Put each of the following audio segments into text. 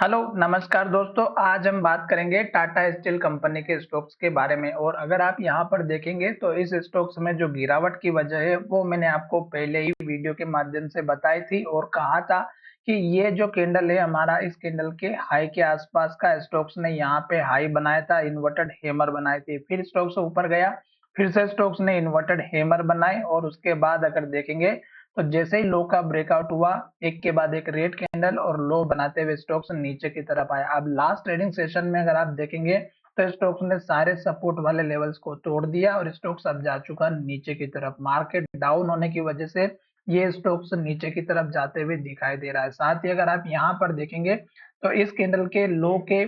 Hello, नमस्कार दोस्तों। आज हम बात करेंगे टाटा स्टील कंपनी के स्टॉक्स के बारे में। और अगर आप यहाँ पर देखेंगे तो इस स्टॉक्स में जो गिरावट की वजह है वो मैंने आपको पहले ही वीडियो के माध्यम से बताई थी और कहा था कि ये जो कैंडल है हमारा, इस कैंडल के हाई के आसपास का स्टॉक्स ने यहाँ पे हाई बनाया था, इन्वर्टेड हैमर बनाए थे। फिर स्टॉक्स ऊपर गया, फिर से स्टॉक्स ने इन्वर्टेड हैमर बनाए और उसके बाद अगर देखेंगे तो जैसे ही लो का ब्रेकआउट हुआ, एक के बाद एक रेड कैंडल और लो बनाते हुए स्टॉक्स नीचे की तरफ आया। अब लास्ट ट्रेडिंग सेशन में अगर आप देखेंगे तो स्टॉक्स ने सारे सपोर्ट वाले लेवल्स को तोड़ दिया और स्टॉक्स अब जा चुका नीचे की तरफ। मार्केट डाउन होने की वजह से ये स्टॉक्स नीचे की तरफ जाते हुए दिखाई दे रहा है। साथ ही अगर आप यहाँ पर देखेंगे तो इस कैंडल के लो के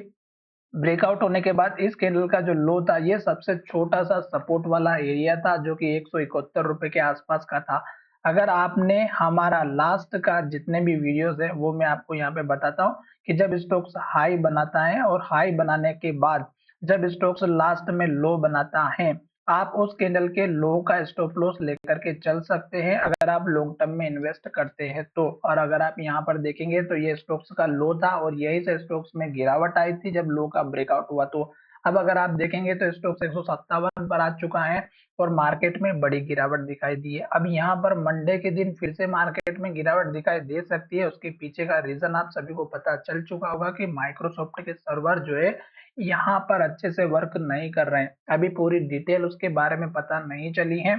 ब्रेकआउट होने के बाद इस कैंडल का जो लो था, ये सबसे छोटा सा सपोर्ट वाला एरिया था जो कि 171 रुपए के आसपास का था। अगर आपने हमारा लास्ट का जितने भी वीडियोस है वो मैं आपको यहाँ पे बताता हूँ कि जब स्टॉक्स हाई बनाता है और हाई बनाने के बाद जब स्टॉक्स लास्ट में लो बनाता है, आप उस कैंडल के लो का स्टॉप लॉस लेकर के चल सकते हैं अगर आप लॉन्ग टर्म में इन्वेस्ट करते हैं तो। और अगर आप यहाँ पर देखेंगे तो ये स्टॉक्स का लो था और यही से स्टॉक्स में गिरावट आई थी जब लो का ब्रेकआउट हुआ। तो अब अगर आप देखेंगे तो स्टॉक्स 157 पर आ चुका है और मार्केट में बड़ी गिरावट दिखाई दी है। अब यहाँ पर मंडे के दिन फिर से मार्केट में गिरावट दिखाई दे सकती है। उसके पीछे का रीजन आप सभी को पता चल चुका होगा कि माइक्रोसॉफ्ट के सर्वर जो है यहाँ पर अच्छे से वर्क नहीं कर रहे हैं। अभी पूरी डिटेल उसके बारे में पता नहीं चली है।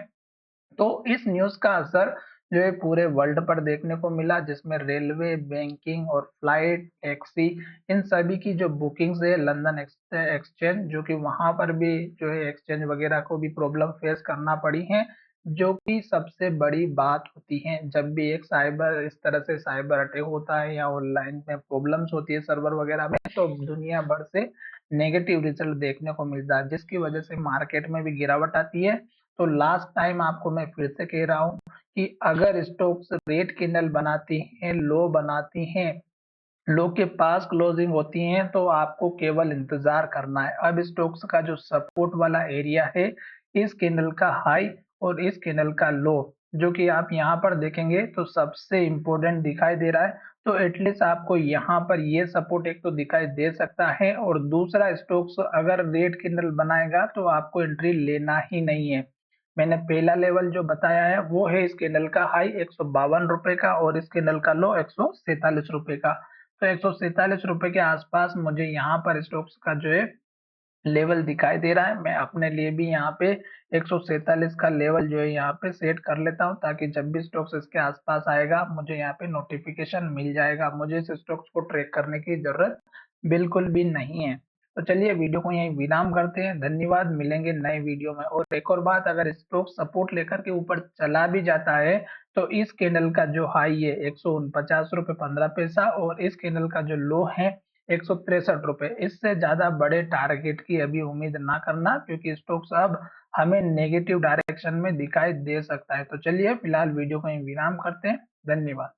तो इस न्यूज का असर जो है पूरे वर्ल्ड पर देखने को मिला, जिसमें रेलवे, बैंकिंग और फ्लाइट, टैक्सी, इन सभी की जो बुकिंग्स है लंदन एक्सचेंज, जो कि वहां पर भी जो है एक्सचेंज वगैरह को भी प्रॉब्लम फेस करना पड़ी है। जो कि सबसे बड़ी बात होती है जब भी एक साइबर इस तरह से साइबर अटैक होता है या ऑनलाइन में प्रॉब्लम्स होती है सर्वर वगैरह में, तो दुनिया भर से नेगेटिव रिजल्ट देखने को मिलता है, जिसकी वजह से मार्केट में भी गिरावट आती है। तो लास्ट टाइम आपको मैं फिर से कह रहा हूँ कि अगर स्टॉक्स रेड कैंडल बनाती हैं, लो बनाती हैं, लो के पास क्लोजिंग होती हैं, तो आपको केवल इंतजार करना है। अब स्टॉक्स का जो सपोर्ट वाला एरिया है, इस कैंडल का हाई और इस कैंडल का लो, जो कि आप यहाँ पर देखेंगे तो सबसे इंपॉर्टेंट दिखाई दे रहा है। तो एटलीस्ट आपको यहाँ पर ये सपोर्ट एक तो दिखाई दे सकता है और दूसरा स्टॉक्स अगर रेड कैंडल बनाएगा तो आपको एंट्री लेना ही नहीं है। मैंने पहला लेवल जो बताया है वो है इस कैंडल का हाई 152 रुपए का और इस कैंडल का लो 147 रुपए का। तो 147 रुपए के आसपास मुझे यहाँ पर स्टॉक्स का जो है लेवल दिखाई दे रहा है। मैं अपने लिए भी यहाँ पे 147 का लेवल जो है यहाँ पे सेट कर लेता हूँ, ताकि जब भी स्टॉक्स इसके आसपास आएगा मुझे यहाँ पे नोटिफिकेशन मिल जाएगा, मुझे इस स्टॉक्स को ट्रैक करने की जरूरत बिल्कुल भी नहीं है। तो चलिए वीडियो को यहीं विराम करते हैं। धन्यवाद, मिलेंगे नए वीडियो में। और एक और बात, अगर स्टॉक सपोर्ट लेकर के ऊपर चला भी जाता है तो इस कैंडल का जो हाई है 149 रुपए 15 पैसा और इस कैंडल का जो लो है 163 रुपए, इससे ज्यादा बड़े टारगेट की अभी उम्मीद ना करना, क्योंकि स्टॉक्स अब हमें नेगेटिव डायरेक्शन में दिखाई दे सकता है। तो चलिए फिलहाल वीडियो को यहीं विराम करते हैं। धन्यवाद।